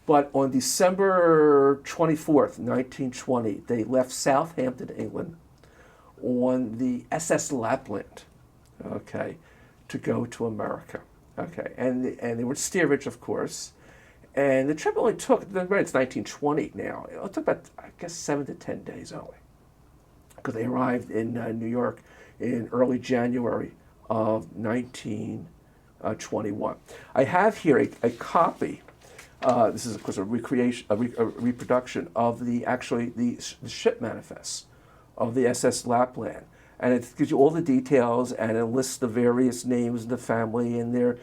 But on December 24th, 1920, they left Southampton, England, on the SS Lapland, okay, to go to America, okay, and they were steerage, of course, and the trip only took, it's 1920 now, it took about, I guess, 7 to 10 days only, because they arrived in New York in early January of 1921. I have here a copy. This is, of course, a reproduction of the ship manifest of the SS Lapland, and it gives you all the details, and it lists the various names of the family and their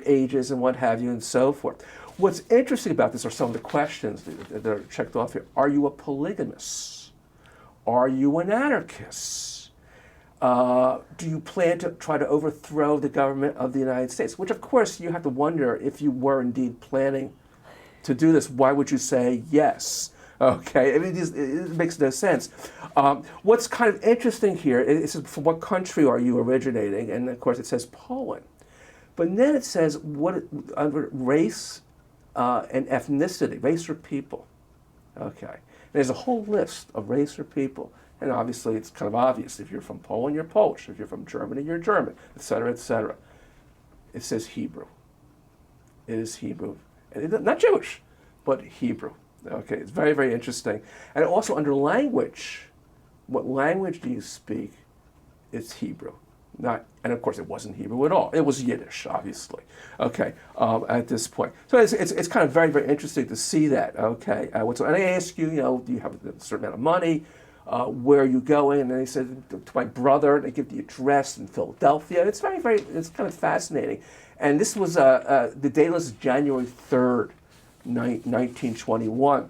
ages and what have you and so forth. What's interesting about this are some of the questions that are checked off here. Are you a polygamist? Are you an anarchist? Do you plan to try to overthrow the government of the United States? Which, of course, you have to wonder if you were indeed planning to do this. Why would you say yes? Okay, I mean, it makes no sense. What's kind of interesting here is from what country are you originating? And of course, it says Poland. But then it says under race and ethnicity, race or people. Okay, there's a whole list of race or people. And obviously, it's kind of obvious. If you're from Poland, you're Polish. If you're from Germany, you're German, et cetera, et cetera. It says Hebrew. It is Hebrew. And not Jewish, but Hebrew. Okay, it's very, very interesting. And also under language, what language do you speak? It's Hebrew. And of course it wasn't Hebrew at all. It was Yiddish, obviously. Okay, at this point. So it's kind of very, very interesting to see that. Okay, and I ask you, do you have a certain amount of money? Where are you going? And then he said, to my brother, and they give the address in Philadelphia. It's very, very, it's kind of fascinating. And this was, the date was January 3rd, 1921.